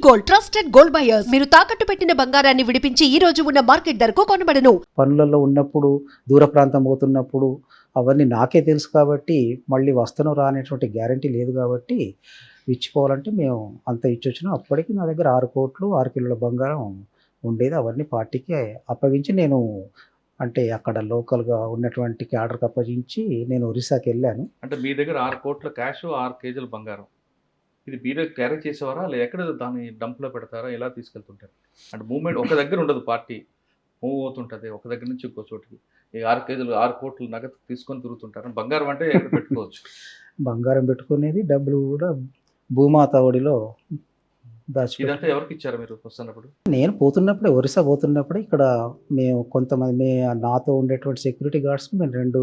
Gold, trusted gold buyers. మీరు తాకట్టు పెట్టిన బంగారాన్ని విడిపించి ఈ రోజు ఉన్న మార్కెట్ ధరకు కొనబడను. పనులలో ఉన్నప్పుడు, దూర ప్రాంతం పోతున్నప్పుడు అవన్నీ నాకే తెలుసు కాబట్టి, మళ్ళీ వస్తనో రానేటువంటి గ్యారంటీ లేదు కాబట్టి, ఇచ్చిపోవాలంటే మేము అంత ఇచ్చొచ్చినాం. అప్పటికి నా దగ్గర 6 కోట్లు 6 కిలోల బంగారం ఉండేది. అవన్నీ పార్టీకి అప్పగించి నేను అంటే అక్కడ లోకల్‌గా ఉన్నటువంటి క్యాడర్‌కి అప్పగించి నేను ఒరిస్సాకెళ్ళాను. అంటే మీ దగ్గర 6 కోట్ల క్యాషు, 6 కేజీల బంగారం. ఇది మీరే క్యారీ చేసేవారా? ఎక్కడ దాన్ని డంప్‌లో పెడతారా? ఎలా తీసుకెళ్తుంటారు? అంటే మూవ్‌మెంట్ ఒక దగ్గర ఉండదు పార్టీ. మూవ్ అవుతుంటది. ఒక దగ్గర నుంచి ఇంకో చోటికి. ఈ 6 కేజీలు 6 కోట్లు నగదు తీసుకొని తిరుగుతుంటారు. బంగారం అంటే ఎక్కడ పెట్టుకోవచ్చు. బంగారం పెట్టుకునేది, డబ్బులు కూడా భూమాత ఒడిలో దాచిపెట్టి ఇదంతా ఎవరికిచ్చారు మీరు వస్తున్నప్పుడు? నేను పోతున్నప్పుడే ఒరిస్సా పోతున్నప్పుడే ఇక్కడ మేము కొంతమంది నాతో ఉండేటువంటి సెక్యూరిటీ గార్డ్స్‌ని మేము 2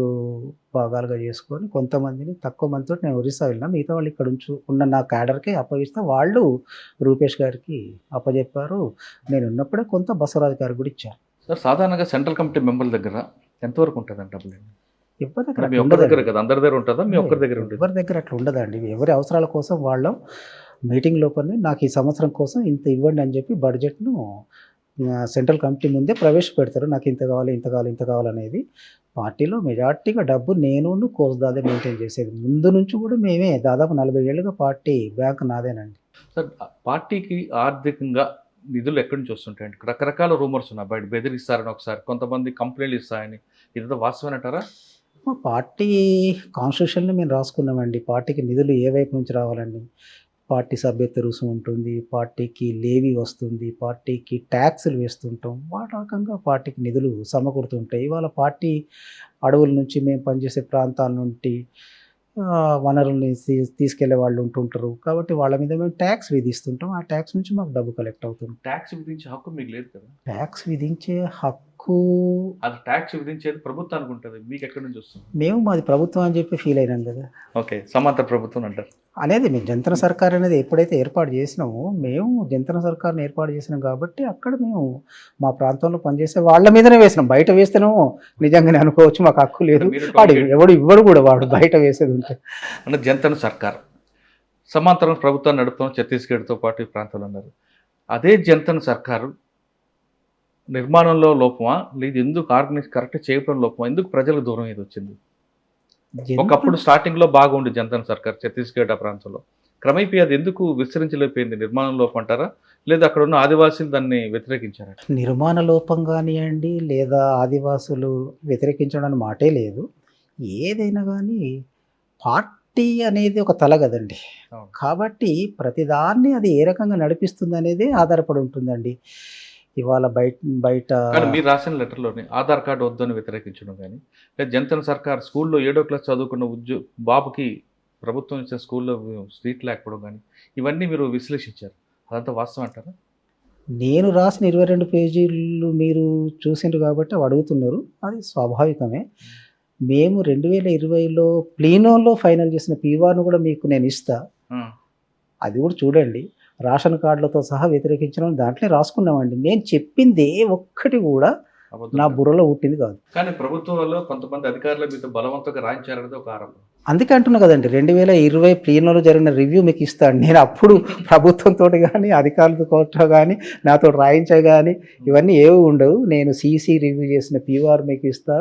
భాగాలుగా చేసుకొని కొంతమందిని తక్కువ మందితోటి నేను ఒరిస్సా వెళ్ళినా. మిగతా వాళ్ళు ఇక్కడ ఉన్న నా క్యాడర్‌కే అప్పగిస్తే వాళ్ళు రూపేష్ గారికి అప్పజెప్పారు. నేను ఉన్నప్పుడే కొంత బసవరాజు గారికి కూడా ఇచ్చారు. సార్ సాధారణంగా సెంట్రల్ కమిటీ మెంబర్ల దగ్గర ఎంతవరకు ఉంటుందండి డబ్బులు? ఎవరి దగ్గర మీ అట్లా ఒక్కరి దగ్గర ఉండదండి. కదా, అందరి దగ్గర ఉంటుందా? మీ ఒక్కరి దగ్గర ఉంటుంది? ఎవరి దగ్గర అట్లా ఉండదండి. ఎవరి అవసరాల కోసం వాళ్ళు మీటింగ్ లోపలనే నాకు ఈ సంవత్సరం కోసం ఇంత ఇవ్వండి అని చెప్పి బడ్జెట్‌ను సెంట్రల్ కమిటీ ముందే ప్రవేశపెడతారు. నాకు ఇంత కావాలి, ఇంత కావాలి, ఇంత కావాలనేది. పార్టీలో మెజారిటీగా డబ్బు నేనును కోస్‌దాదే మెయింటైన్ చేసేది. ముందు నుంచి కూడా మేమే దాదాపు 40 ఏళ్లుగా పార్టీ బ్యాంక్ నాదేనండి. సార్ పార్టీకి ఆర్థికంగా నిధులు ఎక్కడి నుంచి వస్తుంటాయండి? రకరకాల రూమర్స్ ఉన్నాయి. బయట బెదిరిస్తారని ఒకసారి, కొంతమంది కంప్లైంట్లు ఇస్తాయని. ఇదంతా వాస్తవమేనంటారా? మా పార్టీ కాన్స్టిట్యూషన్‌లో మేము రాసుకున్నామండి. పార్టీకి నిధులు ఏ వైపు నుంచి రావాలని. పార్టీ సభ్యత్వ రుసుము ఉంటుంది, పార్టీకి లేవీ వస్తుంది, పార్టీకి ట్యాక్సులు వేస్తుంటాం. ఆ రకంగా పార్టీకి నిధులు సమకూరుతుంటాయి. ఇవాళ పార్టీ అడవుల నుంచి మేము పనిచేసే ప్రాంతాల నుండి వనరుల్ని తీసుకెళ్లే వాళ్ళు ఉంటుంటారు. కాబట్టి వాళ్ళ మీద మేము ట్యాక్స్ విధిస్తుంటాం. ఆ ట్యాక్స్ నుంచి మాకు డబ్బు కలెక్ట్ అవుతుంది. ట్యాక్స్ విధించే హక్కు మీకు లేదు కదా? ట్యాక్స్ విధించే హక్కు అది ట్యాక్స్ విధించేది ప్రభుత్వానికి ఉంటుంది. మీకు ఎక్కడి నుంచి వస్తుంది? మేము మాది ప్రభుత్వం అని చెప్పి ఫీల్ అయినాం కదా. ఓకే, సమాంతర ప్రభుత్వం అంటారు అనేది మేము జంతన సర్కార్ అనేది ఎప్పుడైతే ఏర్పాటు చేసినామో, మేము జంతన సర్కార్ని ఏర్పాటు చేసినాం కాబట్టి అక్కడ మేము మా ప్రాంతంలో పనిచేసే వాళ్ళ మీదనే వేసినాం. బయట వేస్తేనేమో నిజంగానే అనుకోవచ్చు మాకు హక్కు లేదు. వాడు ఎవడు ఇవ్వడు కూడా, వాడు బయట వేసేది ఉంటే. అంటే జంతన సర్కార్ సమాంతరం ప్రభుత్వాన్ని నడుపుతాం ఛత్తీస్గఢ్తో పాటు ఈ ప్రాంతాలు అన్నారు. అదే జంతన సర్కారు నిర్మాణంలో లోపమా, లేదు ఎందుకు ఆర్గనైజ్ కరెక్ట్ చేయడం లోపమా, ఎందుకు ప్రజలకు దూరం ఏది వచ్చింది? ఒకప్పుడు స్టార్టింగ్లో బాగుంది జంతన్ సర్కార్ ఛత్తీస్గఢ్ ఆ ప్రాంతంలో. క్రమేపీ అది ఎందుకు విస్తరించలేకపోయింది? నిర్మాణం లోపం అంటారా, లేదా అక్కడ ఉన్న ఆదివాసీలు దాన్ని వ్యతిరేకించారా? నిర్మాణ లోపం కానివ్వండి, లేదా ఆదివాసులు వ్యతిరేకించడం అనే మాటే లేదు. ఏదైనా కానీ పార్టీ అనేది ఒక తల కదండి. కాబట్టి ప్రతిదాన్ని అది ఏ రకంగా నడిపిస్తుంది అనేది ఆధారపడి ఉంటుందండి. ఇవాళ బయట మీరు రాసిన లెటర్లోని ఆధార్ కార్డు వద్దని వ్యతిరేకించడం కానీ, లేదా జంతన్ సర్కార్ స్కూల్లో 7వ క్లాస్ చదువుకున్న బాబుకి ప్రభుత్వం ఇచ్చిన స్కూల్లో సీట్ లేకపోవడం కానీ, ఇవన్నీ మీరు విశ్లేషించారు. అదంతా వాస్తవం అంటారా? నేను రాసిన 22 పేజీలు మీరు చూసిండ్రు కాబట్టి అవి అడుగుతున్నారు. అది స్వాభావికమే. మేము 2020లో ప్లీనోలో ఫైనల్ చేసిన పీవార్ను కూడా మీకు నేను ఇస్తా. అది కూడా చూడండి. రేషన్ కార్డులతో సహా వ్యతిరేకించడం దాంట్లో రాసుకున్నామండి. నేను చెప్పింది ఏ ఒక్కటి కూడా నా బుర్రలో పుట్టింది కాదు. కానీ ప్రభుత్వంలో కొంతమంది అధికారుల మీద బలవంతంగా రాయించారనేది ఒక ఆరోపణ. అందుకే అంటున్నా కదండి, 2020 ప్లీనోలో జరిగిన రివ్యూ మీకు ఇస్తాను. నేను అప్పుడు ప్రభుత్వంతో కానీ అధికారులతో కానీ నాతో రాయించా కానీ ఇవన్నీ ఏవి ఉండవు. నేను సీసీ రివ్యూ చేసిన పీవార్ మీకు ఇస్తా,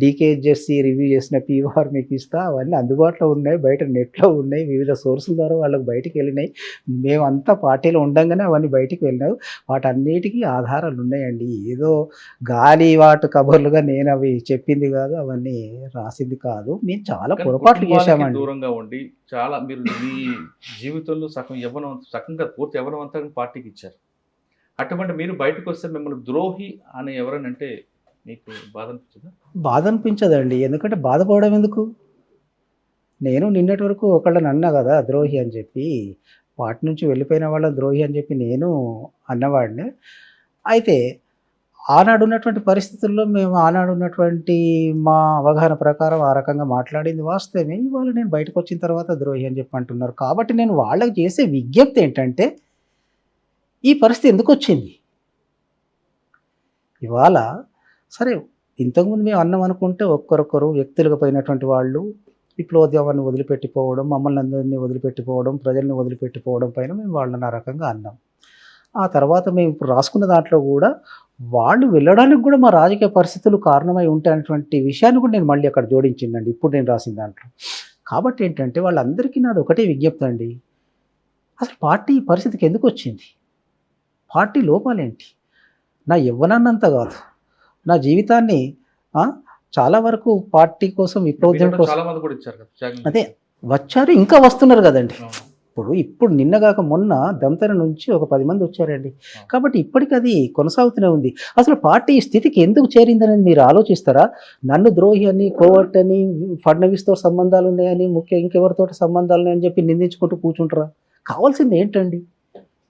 డీకేజెస్సీ రివ్యూ చేసిన పీవార్ మీకు ఇస్తా. అవన్నీ అందుబాటులో ఉన్నాయి, బయట నెట్లో ఉన్నాయి, వివిధ సోర్సుల ద్వారా వాళ్ళకి బయటికి వెళ్ళినాయి. మేమంతా పార్టీలో ఉండంగానే అవన్నీ బయటికి వెళ్ళినావు. వాటన్నిటికీ ఆధారాలు ఉన్నాయండి. ఏదో గాలి వాటు కబుర్లుగా నేను అవి చెప్పింది కాదు, అవన్నీ రాసింది కాదు. మేము చాలా పొరపాట్లు చేశామండి. దూరంగా ఉండి చాలా మీరు మీ జీవితంలో సగంగా పూర్తి యవ్వనవంతంగా పార్టీకి ఇచ్చారు. అటువంటి మీరు బయటకు వస్తే మిమ్మల్ని ద్రోహి అని ఎవరనంటే మీకు బాధ అనిపించదా? బాధ అనిపించదండి. ఎందుకంటే బాధపడడం ఎందుకు? నేను నిన్నటి వరకు ఒకళ్ళని అన్నా కదా ద్రోహి అని చెప్పి. పార్టీ నుంచి వెళ్ళిపోయిన వాళ్ళని ద్రోహి అని చెప్పి నేను అన్నవాడిని. అయితే ఆనాడు ఉన్నటువంటి పరిస్థితుల్లో మేము ఆనాడు ఉన్నటువంటి మా అవగాహన ప్రకారం ఆ రకంగా మాట్లాడింది వాస్తవమే. ఇవాళ నేను బయటకు వచ్చిన తర్వాత ద్రోహి అని చెప్పి అంటున్నారు. కాబట్టి నేను వాళ్ళకి చేసే విజ్ఞప్తి ఏంటంటే, ఈ పరిస్థితి ఎందుకు వచ్చింది? ఇవాళ సరే ఇంతకుముందు మేము అన్నం అనుకుంటే ఒక్కరొక్కరు వ్యక్తులుగా పోయినటువంటి వాళ్ళు విప్లవోద్యమాన్ని వదిలిపెట్టిపోవడం, మమ్మల్ని అందరినీ వదిలిపెట్టిపోవడం, ప్రజల్ని వదిలిపెట్టిపోవడం పైన మేము వాళ్ళని ఆ రకంగా అన్నాం. ఆ తర్వాత మేము ఇప్పుడు రాసుకున్న దాంట్లో కూడా వాళ్ళు వెళ్ళడానికి కూడా మా రాజకీయ పరిస్థితులు కారణమై ఉంటాయనేటువంటి విషయాన్ని కూడా నేను మళ్ళీ అక్కడ జోడించిందండి ఇప్పుడు నేను రాసిన దాంట్లో. కాబట్టి ఏంటంటే వాళ్ళందరికీ నాది ఒకటే విజ్ఞప్తి అండి. అసలు పార్టీ ఈ పరిస్థితికి ఎందుకు వచ్చింది? పార్టీ లోపాలేంటి? నా యవ్వనాన్నంత కాదు, నా జీవితాన్ని చాలా వరకు పార్టీ కోసం విప్లవోద్యమం కోసం చాలా మంది కూడా ఇచ్చారు కదా త్యాగం అదే చేశారు. వచ్చారు, ఇంకా వస్తున్నారు కదండి. అవును. ఇప్పుడు నిన్నగాక మొన్న దంతర నుంచి ఒక 10 మంది వచ్చారండి. కాబట్టి ఇప్పటికి అది కొనసాగుతూనే ఉంది. అసలు పార్టీ ఈ స్థితికి ఎందుకు చేరిందనేది మీరు ఆలోచిస్తారా? నన్ను ద్రోహి అని, కోవట్ అని, ఫడ్నవీస్తో సంబంధాలు ఉన్నాయని, ఇంకెవరితో సంబంధాలు ఉన్నాయని చెప్పి నిందించుకుంటూ కూర్చుంటారా? కావాల్సింది ఏంటండి?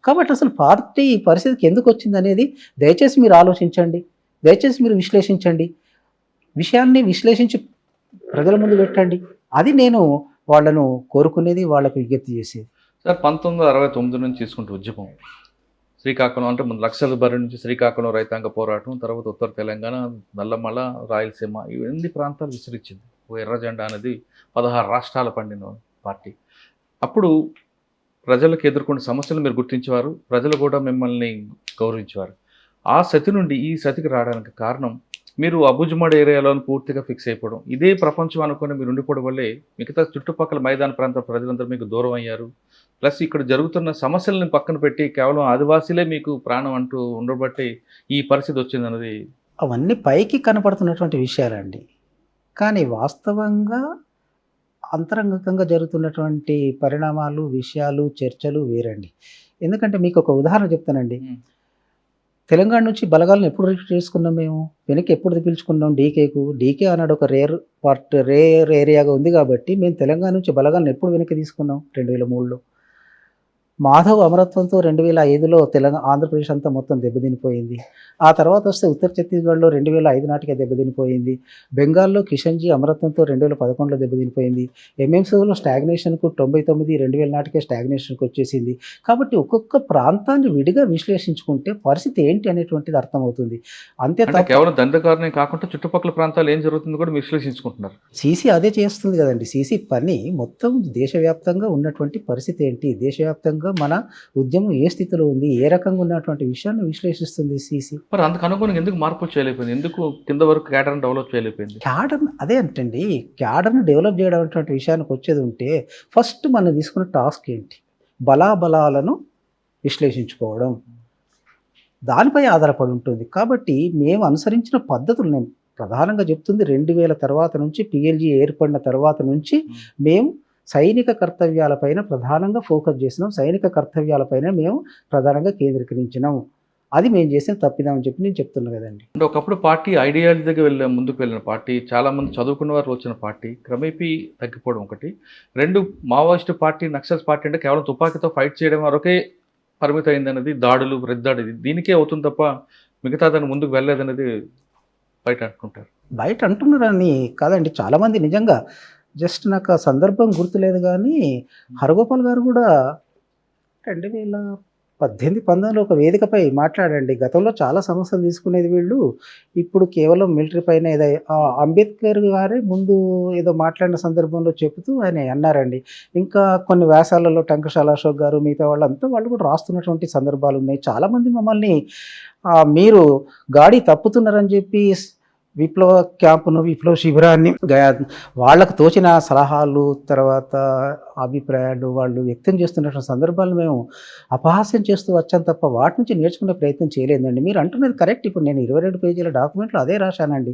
కాబట్టి అసలు పార్టీ ఈ పరిస్థితికి ఎందుకు వచ్చింది అనేది దయచేసి మీరు ఆలోచించండి, దయచేసి మీరు విశ్లేషించండి, విషయాన్ని విశ్లేషించి ప్రజల ముందు పెట్టండి. అది నేను వాళ్ళను కోరుకునేది, వాళ్ళకు విజ్ఞప్తి చేసేది. సార్ 1969 నుంచి తీసుకుంటే ఉద్యమం శ్రీకాకుళం అంటే ముందు లక్షల బరి నుంచి శ్రీకాకుళం రైతాంగ పోరాటం, తర్వాత ఉత్తర తెలంగాణ, నల్లమల, రాయలసీమ ఈ 8 ప్రాంతాలు విసిరించింది. ఓ ఎర్ర జెండా అనేది 16 రాష్ట్రాల పండిన పార్టీ. అప్పుడు ప్రజలకు ఎదుర్కొన్న సమస్యలు మీరు గుర్తించేవారు, ప్రజలు కూడా మిమ్మల్ని గౌరవించేవారు. ఆ సతి నుండి ఈ సతికి రావడానికి కారణం మీరు అబుజ్మడ్ ఏరియాలో పూర్తిగా ఫిక్స్ అయిపోవడం, ఇదే ప్రపంచం అనుకుని మీరు ఉండిపోవడం వల్లే మిగతా చుట్టుపక్కల మైదాన ప్రాంత ప్రజలందరూ మీకు దూరం అయ్యారు. ప్లస్ ఇక్కడ జరుగుతున్న సమస్యలను పక్కన పెట్టి కేవలం ఆదివాసీలే మీకు ప్రాణం అంటూ ఉండబట్టి ఈ పరిస్థితి వచ్చిందన్నది. అవన్నీ పైకి కనపడుతున్నటువంటి విషయాలండి, కానీ వాస్తవంగా అంతరంగికంగా జరుగుతున్నటువంటి పరిణామాలు, విషయాలు, చర్చలు వేరండి. ఎందుకంటే మీకు ఒక ఉదాహరణ చెప్తానండి. తెలంగాణ నుంచి బలగాలను ఎప్పుడు రిక్రూట్ చేసుకున్నాం మేము? వెనక్కి ఎప్పుడు పిలుచుకున్నాం? డీకేకు. డీకే అన్నాడు ఒక రేర్ ఏరియాగా ఉంది కాబట్టి మేము తెలంగాణ నుంచి బలగాలను ఎప్పుడు వెనక్కి తీసుకున్నాం? 2003లో. మాధవ్ అమరత్వంతో 2005లో ఆంధ్రప్రదేశ్ అంతా మొత్తం దెబ్బతినిపోయింది. ఆ తర్వాత వస్తే ఉత్తర ఛత్తీస్గఢ్లో 2005 నాటికే దెబ్బతినిపోయింది. బెంగాల్లో కిషన్జీ అమరత్వంతో 2011లో దెబ్బతినిపోయింది. ఎంఎంసీలో స్టాగ్నేషన్కు 99, 2000 నాటికే స్టాగ్నేషన్కి వచ్చేసింది. కాబట్టి ఒక్కొక్క ప్రాంతాన్ని విడిగా విశ్లేషించుకుంటే పరిస్థితి ఏంటి అనేటువంటిది అర్థమవుతుంది. అంతే అంటే కేవలం దండకారణం కాకుండా చుట్టుపక్కల ప్రాంతాలు ఏం జరుగుతుందో కూడా విశ్లేషించుకుంటున్నారు. సీసీ అదే చేస్తుంది కదండి. సీసీ పని మొత్తం దేశవ్యాప్తంగా ఉన్నటువంటి పరిస్థితి ఏంటి, దేశవ్యాప్తంగా మన ఉద్యమం ఏ స్థితిలో ఉంది, ఏ రకంగా ఉన్నటువంటి విషయాన్ని విశ్లేషిస్తుంది సీసీ. మరి అందుకు అనుగుణంగా ఎందుకు మార్పులు చేయలేకపోయింది? ఎందుకు కింద వరకు క్యాడర్ని డెవలప్ చేయలేకపోయింది? క్యాడర్ అదే అంటండి, క్యాడర్ని డెవలప్ చేయడం అనేటువంటి విషయానికి వచ్చేది ఉంటే ఫస్ట్ మనం తీసుకున్న టాస్క్ ఏంటి? బలాబలాలను విశ్లేషించుకోవడం, దానిపై ఆధారపడి ఉంటుంది. కాబట్టి మేము అనుసరించిన పద్ధతులు నేను ప్రధానంగా చెప్తుంది 2000 తర్వాత నుంచి, పిఎల్జీ ఏర్పడిన తర్వాత నుంచి మేము సైనిక కర్తవ్యాలపైన ప్రధానంగా ఫోకస్ చేసినాం, సైనిక కర్తవ్యాలపైన మేము ప్రధానంగా కేంద్రీకరించినాం. అది మేము చేసిన తప్పిదామని చెప్పి నేను చెప్తున్నా కదండి. అంటే ఒకప్పుడు పార్టీ ఐడియాలజీ దగ్గర ముందుకు వెళ్ళిన పార్టీ, చాలామంది చదువుకున్న వారు వచ్చిన పార్టీ క్రమేపీ తగ్గిపోవడం ఒకటి. 2 మావోయిస్టు పార్టీ, నక్సల్స్ పార్టీ అంటే కేవలం తుపాకీతో ఫైట్ చేయడం వరకే పరిమితం అయిందన్నది, దాడులు, రెద్దాడి దీనికే అవుతుంది తప్ప మిగతా దాన్ని ముందుకు వెళ్ళలేదనేది బయట అనుకుంటారు. బయట అంటున్నారని కాదండి, చాలామంది నిజంగా జస్ట్ నాకు ఆ సందర్భం గుర్తులేదు కానీ హరగోపాల్ గారు కూడా 2018-19లో ఒక వేదికపై మాట్లాడండి. గతంలో చాలా సమస్యలు తీసుకునేది వీళ్ళు, ఇప్పుడు కేవలం మిలిటరీ పైన ఏదో అంబేద్కర్ గారే ముందు ఏదో మాట్లాడిన సందర్భంలో చెబుతూ ఆయన అన్నారండి. ఇంకా కొన్ని వ్యాసాలలో టంకశాల అశోక్ గారు, మిగతా వాళ్ళంతా వాళ్ళు కూడా రాస్తున్నటువంటి సందర్భాలు ఉన్నాయి. చాలామంది మమ్మల్ని మీరు గాడి తప్పుతున్నారని చెప్పి విప్లవ క్యాంపును, విప్లవ శిబిరాన్ని, వాళ్ళకు తోచిన సలహాలు, తర్వాత అభిప్రాయాలు వాళ్ళు వ్యక్తం చేస్తున్నటువంటి సందర్భాలను మేము అపహాస్యం చేస్తూ వచ్చాం తప్ప వాటి నుంచి నేర్చుకునే ప్రయత్నం చేయలేదండి. మీరు అంటున్నది కరెక్ట్. ఇప్పుడు నేను 22 పేజీల డాక్యుమెంట్లో అదే రాశానండి.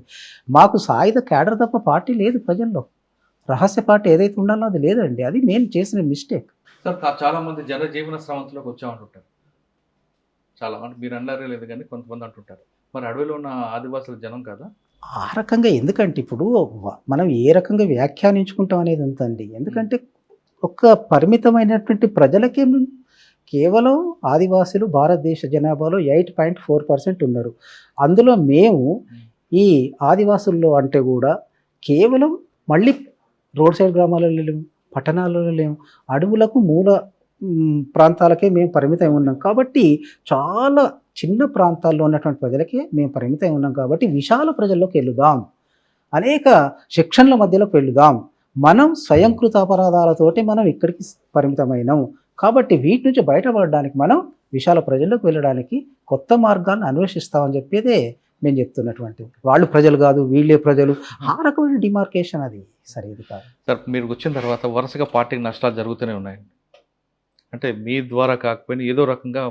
మాకు సాయుధ క్యాడర్ తప్ప పార్టీ లేదు ప్రజల్లో. రహస్య పార్టీ ఏదైతే ఉండాలో అది లేదండి. అది మేము చేసిన మిస్టేక్. సార్ చాలామంది జనజీవన స్రవంతిలోకి వచ్చామంటుంటారు. చాలా అంటే మీరు అన్నారే లేదు కానీ కొంతమంది అంటుంటారు. మరి అడవిలో ఉన్న ఆదివాసుల జనం కదా? ఆ రకంగా ఎందుకంటే ఇప్పుడు మనం ఏ రకంగా వ్యాఖ్యానించుకుంటాం అనేది ఉందండి. ఎందుకంటే ఒక పరిమితమైనటువంటి ప్రజలకే కేవలం ఆదివాసులు భారతదేశ జనాభాలో 8.4% ఉన్నారు. అందులో మేము ఈ ఆదివాసుల్లో అంటే కూడా కేవలం మళ్ళీ రోడ్ సైడ్ గ్రామాలలో లేము, పట్టణాలలో లేము, అడవులకు మూల ప్రాంతాలకే మేము పరిమితం ఉన్నాం. కాబట్టి చాలా చిన్న ప్రాంతాల్లో ఉన్నటువంటి ప్రజలకే మేము పరిమితం ఉన్నాం. కాబట్టి విశాల ప్రజల్లోకి వెళ్దాం, అనేక సెక్షన్ల మధ్యలోకి వెళ్దాం. మనం స్వయంకృత అపరాధాలతోటి మనం ఇక్కడికి పరిమితమైనాం. కాబట్టి వీటి నుంచి బయటపడడానికి మనం విశాల ప్రజల్లోకి వెళ్ళడానికి కొత్త మార్గాలను అన్వేషిస్తామని చెప్పేదే మేము చెప్తున్నటువంటి వాళ్ళు ప్రజలు కాదు వీళ్ళే ప్రజలు ఆ రకమైన డిమార్కేషన్ అది సరిది కాదు. సార్ మీరు వచ్చిన తర్వాత వరుసగా పార్టీకి నష్టాలు జరుగుతూనే ఉన్నాయండి. అంటే మీ ద్వారా కాకపోయినా ఏదో రకంగా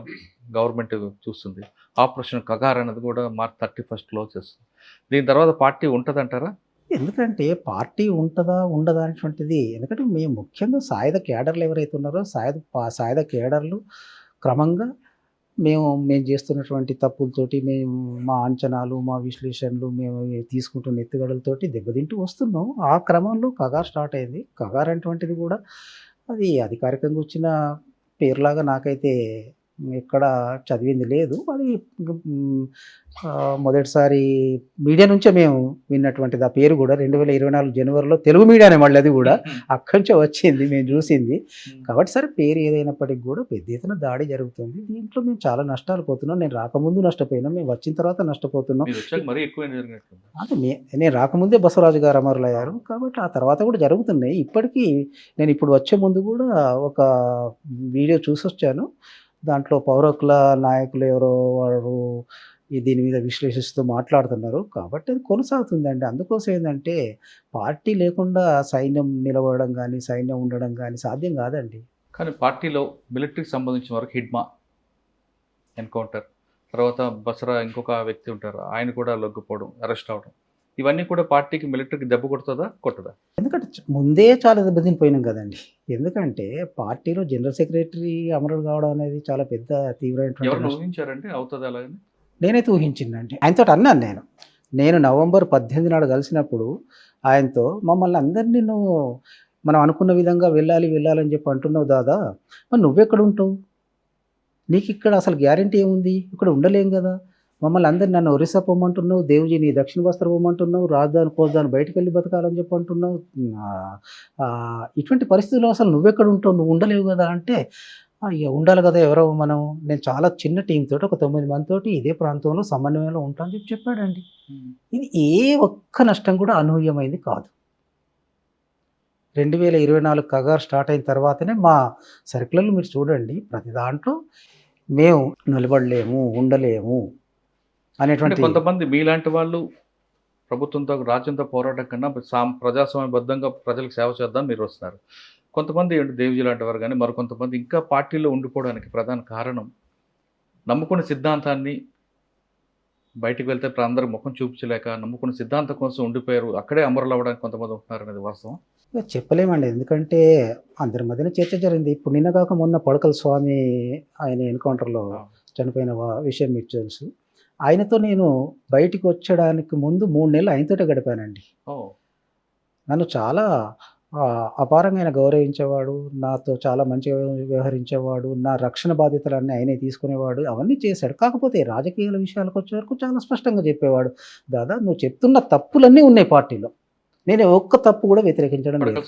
గవర్నమెంట్ చూస్తుంది. ఆపరేషన్ కగార్ అనేది కూడా మార్చ్ 31 క్లోజ్ చేస్తుంది. దీని తర్వాత పార్టీ ఉంటుందంటారా? ఎందుకంటే పార్టీ ఉంటుందా ఉండదా అనేటువంటిది ఎందుకంటే మేము ముఖ్యంగా సాయుధ కేడర్లు ఎవరైతే ఉన్నారో సాయుధ కేడర్లు క్రమంగా మేము చేస్తున్నటువంటి తప్పులతోటి మేము మా అంచనాలు మా విశ్లేషణలు మేము తీసుకుంటున్న ఎత్తుగడలతోటి దెబ్బతింటూ వస్తున్నాం. ఆ క్రమంలో కగార్ స్టార్ట్ అయింది. కగార్ అటువంటిది కూడా అది అధికారికంగా వచ్చిన పేరులాగా నాకైతే ఎక్కడ చదివింది లేదు. అది మొదటిసారి మీడియా నుంచే మేము విన్నటువంటిది. ఆ పేరు కూడా 2024 జనవరిలో తెలుగు మీడియానే మళ్ళీ అది కూడా అక్కడి నుంచే వచ్చింది మేము చూసింది. కాబట్టి సరే పేరు ఏదైనప్పటికీ కూడా పెద్ద ఎత్తున దాడి జరుగుతుంది. దీంట్లో మేము చాలా నష్టాలు పోతున్నాం. నేను రాకముందు నష్టపోయినాం, మేము వచ్చిన తర్వాత నష్టపోతున్నాం. అంటే నేను రాకముందే బసవరాజు గారు అమరులయ్యారు కాబట్టి ఆ తర్వాత కూడా జరుగుతున్నాయి. ఇప్పటికీ నేను ఇప్పుడు వచ్చే ముందు కూడా ఒక వీడియో చూసి వచ్చాను. దాంట్లో పౌరకుల నాయకులు ఎవరో వారు దీని మీద విశ్లేషిస్తూ మాట్లాడుతున్నారు కాబట్టి అది కొనసాగుతుందండి. అందుకోసం ఏంటంటే పార్టీ లేకుండా సైన్యం నిలబడడం కానీ సైన్యం ఉండడం కానీ సాధ్యం కాదండి. కానీ పార్టీలో మిలిటరీకి సంబంధించిన వరకు హిడ్మా ఎన్కౌంటర్ తర్వాత బసరా ఇంకొక వ్యక్తి ఉంటారు, ఆయన కూడా లొంగిపోవడం, అరెస్ట్ అవడం, ఇవన్నీ కూడా పార్టీకి మిలిటరీకి దెబ్బ కొడుతుందా కొట్టదా? ఎందుకంటే ముందే చాలా దెబ్బతినిపోయినాం కదండి. ఎందుకంటే పార్టీలో జనరల్ సెక్రటరీ అమరుడు కావడం అనేది చాలా పెద్ద తీవ్రమైనటువంటి ఎవరు నష్టం. ఊహించారంటే అవుతుంది అలాగని? నేనైతే ఊహించిందండి. ఆయనతో అన్నాను నేను నవంబర్ 18 నాడు కలిసినప్పుడు ఆయనతో మమ్మల్ని అందరినీ మనం అనుకున్న విధంగా వెళ్ళాలని చెప్పి అంటున్నావు దాదా, మరి నువ్వెక్కడ ఉంటావు? నీకు ఇక్కడ అసలు గ్యారంటీ ఏముంది? ఇక్కడ ఉండలేం కదా. మమ్మల్ని అందరినీ నన్ను ఒరిస్సా పొమ్మంటున్నావు, దేవుజీని దక్షిణ బస్త్ర పొమ్మంటున్నావు, రాజధాని కోజాని బయటకు వెళ్ళి బతకాలని చెప్పి అంటున్నావు. ఇటువంటి పరిస్థితుల్లో అసలు నువ్వెక్కడ ఉంటావు? నువ్వు ఉండలేవు కదా అంటే ఇక ఉండాలి కదా ఎవరో మనం. నేను చాలా చిన్న టీం తోటి ఒక 9 మందితోటి ఇదే ప్రాంతంలో సమన్వయంలో ఉంటానని చెప్పి చెప్పాడండి. ఇది ఏ ఒక్క నష్టం కూడా అనూహ్యమైంది కాదు. 2024 కగార్ స్టార్ట్ అయిన తర్వాతనే మా సర్కిల్లో మీరు చూడండి ప్రతి దాంట్లో మేము నిలబడలేము ఉండలేము అనేటువంటి. కొంతమంది మీలాంటి వాళ్ళు ప్రభుత్వంతో రాజ్యంతో పోరాటం కన్నా ప్రజాస్వామ్యబద్ధంగా ప్రజలకు సేవ చేద్దాం మీరు వస్తున్నారు. కొంతమంది దేవిజీ లాంటి వారు కానీ మరికొంతమంది ఇంకా పార్టీలో ఉండిపోవడానికి ప్రధాన కారణం నమ్ముకున్న సిద్ధాంతాన్ని బయటికి వెళ్తే అందరూ ముఖం చూపించలేక నమ్ముకున్న సిద్ధాంతం కోసం ఉండిపోయారు, అక్కడే అమరులు అవ్వడానికి కొంతమంది ఉంటున్నారు అనేది వాస్తవం. చెప్పలేమండి, ఎందుకంటే అందరి మధ్యన చర్చ జరిగింది. ఇప్పుడు నిన్న కాక మొన్న పడకల స్వామి ఆయన ఎన్కౌంటర్లో చనిపోయిన విషయం మీకు తెలుసు. ఆయనతో నేను బయటికి వచ్చడానికి ముందు 3 నెలలు ఆయనతోటే గడిపానండి. నన్ను చాలా అపారంగా ఆయన గౌరవించేవాడు, నాతో చాలా మంచిగా వ్యవహరించేవాడు, నా రక్షణ బాధ్యతలన్నీ ఆయనే తీసుకునేవాడు, అవన్నీ చేశాడు. కాకపోతే రాజకీయాల విషయాలకు వచ్చే వరకు చాలా స్పష్టంగా చెప్పేవాడు, దాదా నువ్వు చెప్తున్న తప్పులన్నీ ఉన్నాయి పార్టీలో, నేను ఒక్క తప్పు కూడా వ్యతిరేకించడం లేదు,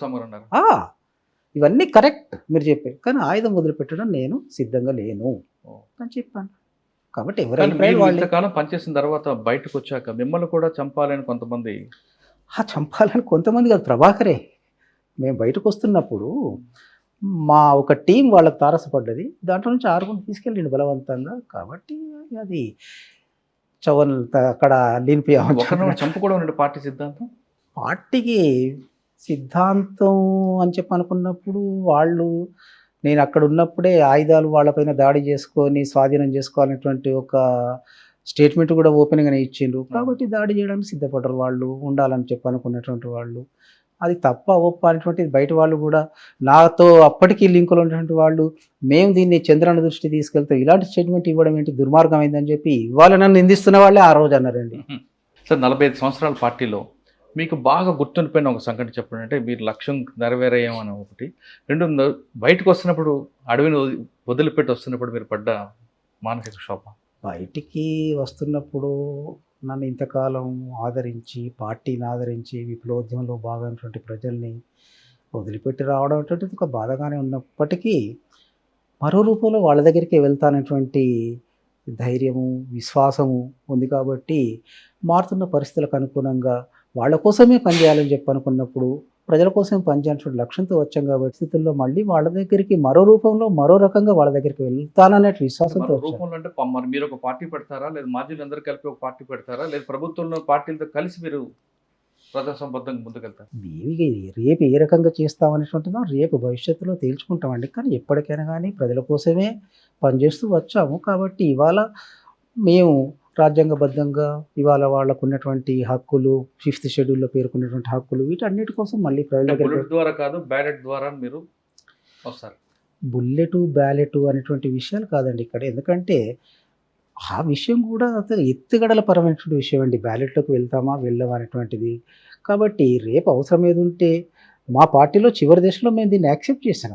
ఇవన్నీ కరెక్ట్ మీరు చెప్పారు, కానీ ఆయుధం వదిలిపెట్టడం నేను సిద్ధంగా లేను అని చెప్పాను. కాబట్టి ఎవరైనా పనిచేసిన తర్వాత బయటకు వచ్చాక మిమ్మల్ని కూడా చంపాలని కొంతమంది. చంపాలని కొంతమంది కాదు, ప్రభాకరే మేము బయటకు వస్తున్నప్పుడు మా ఒక టీం వాళ్ళకి తారసపడ్డది, దాంట్లో నుంచి 6 తీసుకెళ్ళిండు బలవంతంగా. కాబట్టి అది చవన్ అక్కడ చంపుకోవడం పార్టీ సిద్ధాంతం. పార్టీకి సిద్ధాంతం అని చెప్పి అనుకున్నప్పుడు వాళ్ళు నేను అక్కడ ఉన్నప్పుడే ఆయుధాలు వాళ్ళపైన దాడి చేసుకొని స్వాధీనం చేసుకోవాలనేటువంటి ఒక స్టేట్మెంట్ కూడా ఓపెన్గానే ఇచ్చిండ్రు. కాబట్టి దాడి చేయడానికి సిద్ధపడ్డారు వాళ్ళు, ఉండాలని చెప్పి అనుకున్నటువంటి వాళ్ళు. అది తప్ప ఒప్ప అనేటువంటిది బయట వాళ్ళు కూడా నాతో అప్పటికీ లింకులు ఉన్నటువంటి వాళ్ళు మేము దీన్ని చంద్రన్న దృష్టి తీసుకెళ్తాం, ఇలాంటి స్టేట్మెంట్ ఇవ్వడం ఏంటి దుర్మార్గం అయిందని చెప్పి ఇవాళ నన్ను నిందిస్తున్న వాళ్ళే ఆ రోజు అన్నారండి. సార్ 45 సంవత్సరాల పార్టీలో మీకు బాగా గుర్తుండిపోయిన ఒక సంఘటన చెప్పండి. అంటే మీరు లక్ష్యం నెరవేరేయమని ఒకటి, 2 బయటకు వస్తున్నప్పుడు అడవిని వదిలిపెట్టి వస్తున్నప్పుడు మీరు పడ్డ మానసిక క్షోభ. బయటికి వస్తున్నప్పుడు నన్ను ఇంతకాలం ఆదరించి పార్టీని ఆదరించి విప్లవోద్యమంలో భాగమైనటువంటి ప్రజల్ని వదిలిపెట్టి రావడం అనేటువంటిది ఒక బాధగానే ఉన్నప్పటికీ మరో రూపంలో వాళ్ళ దగ్గరికి వెళ్తానటువంటి ధైర్యము విశ్వాసము ఉంది. కాబట్టి మారుతున్న పరిస్థితులకు అనుగుణంగా వాళ్ళ కోసమే పనిచేయాలని చెప్పి అనుకున్నప్పుడు ప్రజల కోసం పనిచేయాల్సిన లక్ష్యంతో వచ్చాం కాబట్టి స్థితుల్లో మళ్ళీ వాళ్ళ దగ్గరికి మరో రూపంలో మరో రకంగా వాళ్ళ దగ్గరికి వెళ్తాననే విశ్వాసంతో మరో వచ్చాను. రూపంలో అంటే మరి మీరు ఒక పార్టీ పెడతారా, లేదా మాజీలు అందరూ కలిపి ఒక పార్టీ పెడతారా, లేదా ప్రభుత్వంలో పార్టీలతో కలిసి మీరు ప్రజాసంబద్ధంగా ముందుకెళ్తారు? ఇవి రేపు ఏ రకంగా చేస్తామనేటువంటిదో రేపు భవిష్యత్తులో తేల్చుకుంటామండి. కానీ ఎప్పటికైనా కానీ ప్రజల కోసమే పనిచేస్తూ వచ్చాము. కాబట్టి ఇవాళ మేము రాజ్యాంగబద్ధంగా ఇవాళ వాళ్ళకు ఉన్నటువంటి హక్కులు, 5th షెడ్యూల్లో పేర్కొన్నటువంటి హక్కులు వీటన్నిటి కోసం మళ్ళీ ప్రజల దగ్గరికి బుల్లెట్ ద్వారా కాదు, బ్యాలెట్ ద్వారా మీరు వస్తారు. బుల్లెటు, బ్యాలెటు అనేటువంటి విషయాలు కాదండి ఇక్కడ. ఎందుకంటే ఆ విషయం కూడా ఎత్తుగడల పరమైనటువంటి విషయం అండి. బ్యాలెట్‌లోకి వెళ్తామా, వెళ్ళమా అనేటువంటిది. కాబట్టి రేపు అవసరం ఏదుంటే మా పార్టీలో చివరి దశలో మేము దీన్ని యాక్సెప్ట్ చేసాం.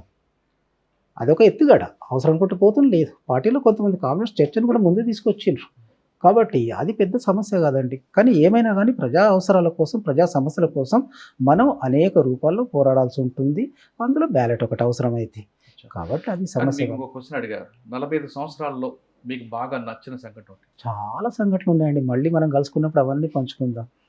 అదొక ఎత్తుగడ. అవసరం అనుకుంటే పోతుంది లేదు. పార్టీలో కొంతమంది కామ్రేడ్స్ చర్చను కూడా ముందుకు తీసుకొచ్చిండ్రు. కాబట్టి అది పెద్ద సమస్య కాదండి. కానీ ఏమైనా కానీ ప్రజా అవసరాల కోసం, ప్రజా సమస్యల కోసం మనం అనేక రూపాల్లో పోరాడాల్సి ఉంటుంది. అందులో బ్యాలెట్ ఒకటి అవసరమైతే. కాబట్టి అది కానీ సమస్య మీకు కాదు. ఒక క్వశ్చన్ అడిగారు. 45 సంవత్సరాల్లో మీకు బాగా నచ్చిన సంఘటన ఒకటి. చాలా సంఘటనలు ఉన్నాయండి. మళ్ళీ మనం కలుసుకున్నప్పుడు అవన్నీ పంచుకుందాం.